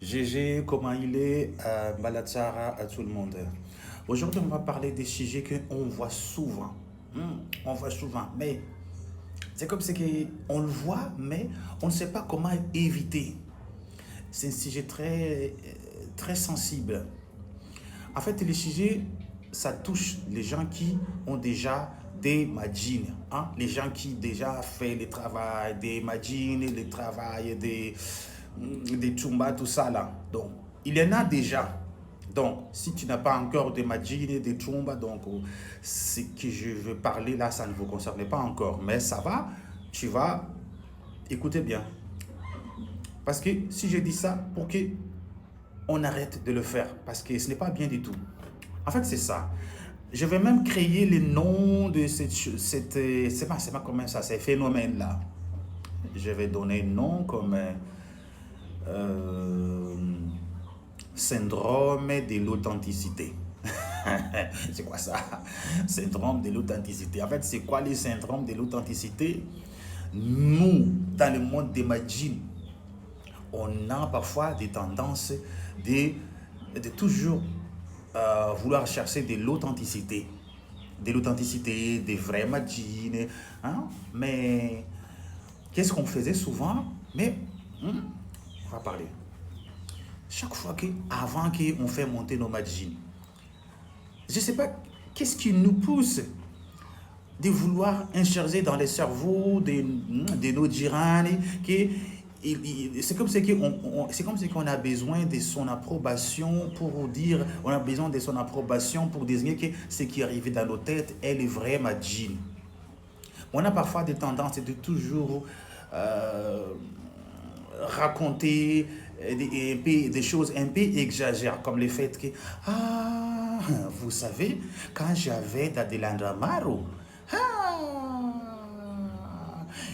GG, comment il est? Balatsara à tout le monde. Aujourd'hui, on va parler des sujets qu'on voit souvent. On voit souvent, mais c'est comme c'est qu'on le voit, mais on ne sait pas comment éviter. C'est un sujet très sensible. En fait, les sujets, ça touche les gens qui ont déjà des magines, hein? Les gens qui déjà fait le travail des magines, le travail des Tumba, tout ça là. Donc, il y en a déjà. Donc, si tu n'as pas encore de magines, des Tumba, donc ce que je veux parler là, ça ne vous concerne pas encore. Mais ça va, tu vas écouter bien. Parce que si je dis ça, pour que on arrête de le faire, parce que ce n'est pas bien du tout. En fait, c'est ça. Je vais même créer le nom de c'est pas comment ça, ces phénomènes-là. Je vais donner un nom comme euh, syndrome de l'authenticité. C'est quoi ça? Syndrome de l'authenticité. En fait, c'est quoi le syndrome de l'authenticité? Nous, dans le monde des magines, on a parfois des tendances de toujours vouloir chercher de l'authenticité. De l'authenticité, des vrais magines. Hein? Mais qu'est-ce qu'on faisait souvent? Mais on va parler. Chaque fois avant qu'on fait monter nos magines, je ne sais pas qu'est-ce qui nous pousse de vouloir insérer dans les cerveaux de nos djirans que c'est comme si qu'on a besoin de son approbation pour dire, on a besoin de son approbation pour désigner que ce qui est arrivé dans nos têtes est le vrai Majin. On a parfois des tendances de toujours euh, raconter des choses un peu exagérées, comme le fait que, ah, vous savez, quand j'avais Dadelandra Maro, ah,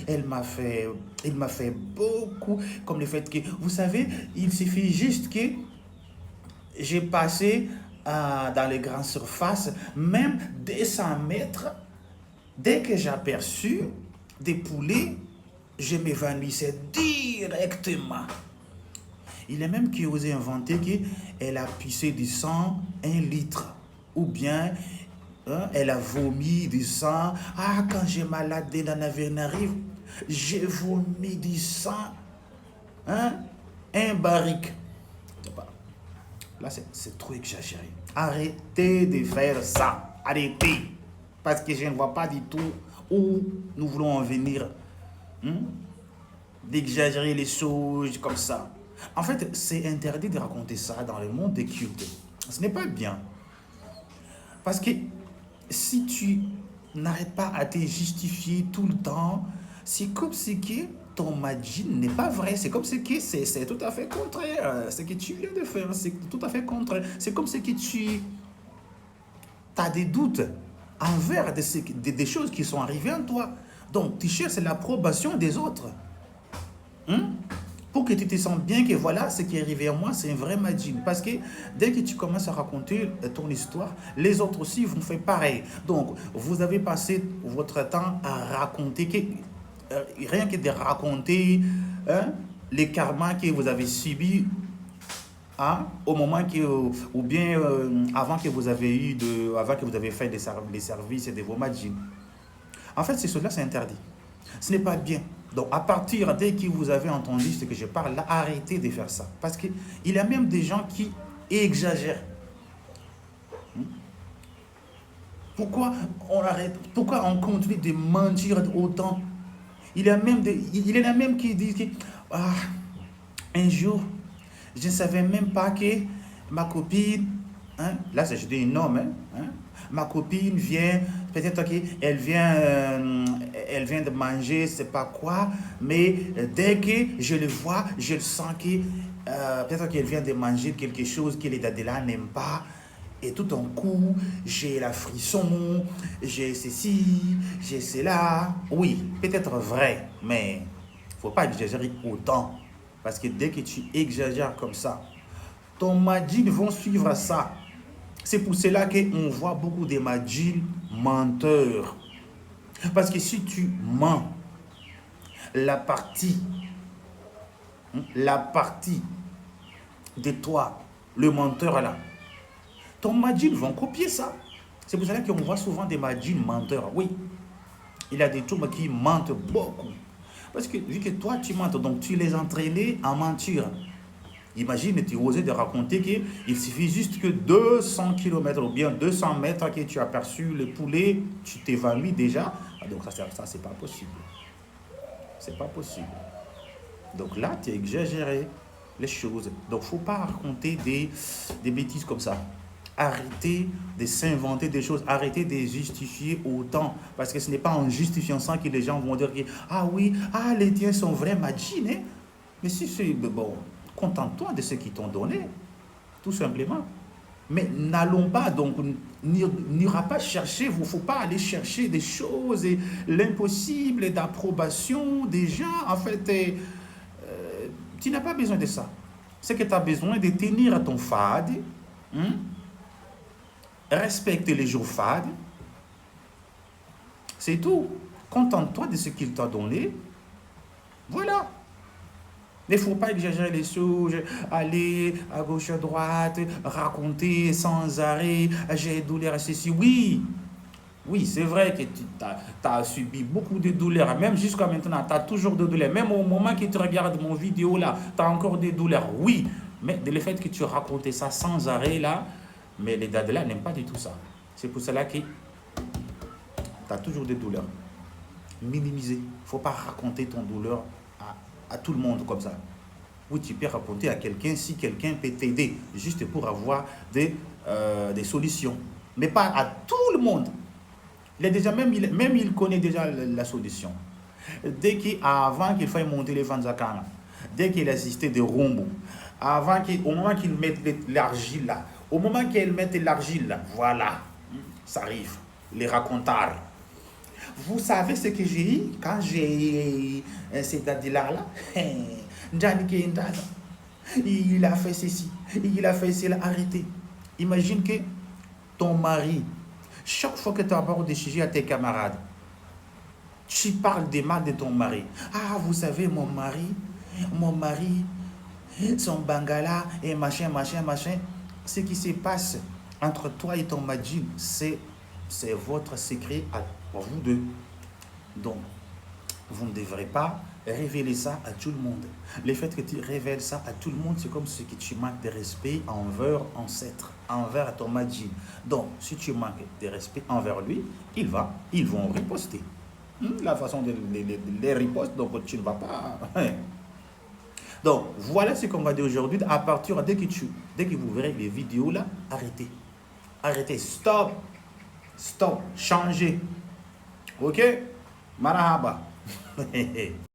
elle m'a fait, il m'a fait beaucoup, comme le fait que, vous savez, il suffit juste que j'ai passé dans les grandes surfaces, même 200 mètres, dès que j'ai aperçu des poulets, je m'évanouissais directement. Il est même qui osait inventer qu'elle a pissé du sang 1 litre. Ou bien elle a vomi du sang. Ah, quand j'ai maladé dans la arrive, j'ai vomi du sang. Hein, un barrique. Là, c'est trop exagéré. Arrêtez de faire ça. Arrêtez. Parce que je ne vois pas du tout où nous voulons en venir. D'exagérer les choses comme ça. En fait, c'est interdit de raconter ça dans le monde des cultes. Ce n'est pas bien. Parce que si tu n'arrêtes pas à te justifier tout le temps, c'est comme si que ton magie n'est pas vrai. C'est comme si que c'est tout à fait contraire. Ce que tu viens de faire, c'est tout à fait contraire. C'est comme si que tu as des doutes envers des choses qui sont arrivées en toi. Donc, tu cherches l'approbation des autres. Pour que tu te sentes bien que voilà, ce qui est arrivé à moi, c'est un vrai Majin. Parce que dès que tu commences à raconter ton histoire, les autres aussi vont faire pareil. Donc, vous avez passé votre temps à raconter, rien que de raconter les karmas que vous avez subis au moment que, ou bien avant que vous avez avant que vous avez fait les services de vos Majin. En fait, cela, c'est interdit. Ce n'est pas bien. Donc, à partir dès que vous avez entendu ce que je parle, là, arrêtez de faire ça. Parce qu'il y a même des gens qui exagèrent. Pourquoi on arrête? Pourquoi on continue de mentir autant? Il y en a même qui disent que ah, un jour, je ne savais même pas que ma copine, là c'est juste un homme, ma copine vient, peut-être elle vient de manger, c'est pas quoi, mais dès que je le vois, je le sens que peut-être qu'elle vient de manger quelque chose que les Dadela n'aiment pas. Et tout en coup, j'ai la frisson, j'ai ceci, j'ai cela. Oui, peut-être vrai, mais il ne faut pas exagérer autant. Parce que dès que tu exagères comme ça, ton Majin vont suivre ça. C'est pour cela qu'on voit beaucoup de Majin menteurs. Parce que si tu mens, la partie, la partie de toi, le menteur là. Ton madjin vont copier ça. C'est pour cela qu'on voit souvent des madjins menteurs. Oui, il y a des tours qui mentent beaucoup. Parce que vu que toi tu mentes, donc tu les entraînais à mentir. Imagine, tu osais de raconter qu'il suffit juste que 200 km ou bien 200 mètres que tu as aperçu le poulet, tu t'évanouis déjà. Donc ça c'est pas possible. C'est pas possible. Donc là, tu as exagéré les choses. Donc il ne faut pas raconter des bêtises comme ça. Arrêtez de s'inventer des choses, arrêtez de justifier autant. Parce que ce n'est pas en justifiant ça que les gens vont dire que, ah oui, ah les tiens sont vrais magines. Hein? Mais si c'est bon, contente-toi de ce qu'ils t'ont donné, tout simplement. Mais n'allons pas, donc, n'ira pas chercher, il ne faut pas aller chercher des choses, et l'impossible d'approbation des gens. En fait, tu n'as pas besoin de ça. C'est que tu as besoin de tenir à ton fade, respecter les jours fades, c'est tout. Contente-toi de ce qu'il t'a donné. Voilà. Il ne faut pas exagérer les choses, aller à gauche, à droite, raconter sans arrêt, j'ai douleur, ceci. Oui, oui, c'est vrai que tu as subi beaucoup de douleurs, même jusqu'à maintenant, tu as toujours de douleurs. Même au moment que tu regardes mon vidéo là, tu as encore des douleurs. Oui, mais le fait que tu racontais ça sans arrêt là, mais les Dadela n'aiment pas du tout ça. C'est pour cela que tu as toujours des douleurs. Minimiser. Il ne faut pas raconter ton douleur à tout le monde comme ça. Oui, tu peux raconter à quelqu'un si quelqu'un peut t'aider, juste pour avoir des solutions. Mais pas à tout le monde. Il est déjà, même il connaît déjà la solution. Dès qu'avant qu'il faille monter les Vanzakana, dès qu'il assistait des rombos, au moment qu'il mette l'argile là, au moment qu'elle mette l'argile là, voilà, ça arrive, les racontards. Vous savez ce que j'ai eu quand j'ai cet là il a fait ceci, il a fait cela, arrêtez. Imagine que ton mari, chaque fois que tu abordes des sujets à tes camarades, tu parles des mal de ton mari. Ah, vous savez, mon mari, son bangala et machin. Ce qui se passe entre toi et ton madjin, c'est votre secret à vous deux. Donc, vous ne devrez pas révéler ça à tout le monde. Le fait que tu révèles ça à tout le monde, c'est comme si tu manques de respect envers ton madjin. Donc, si tu manques de respect envers lui, ils vont riposter. La façon de les riposter, donc tu ne vas pas... Donc, voilà ce qu'on va dire aujourd'hui. À partir, dès que vous verrez les vidéos là, arrêtez, stop, changez. Ok? Marahaba.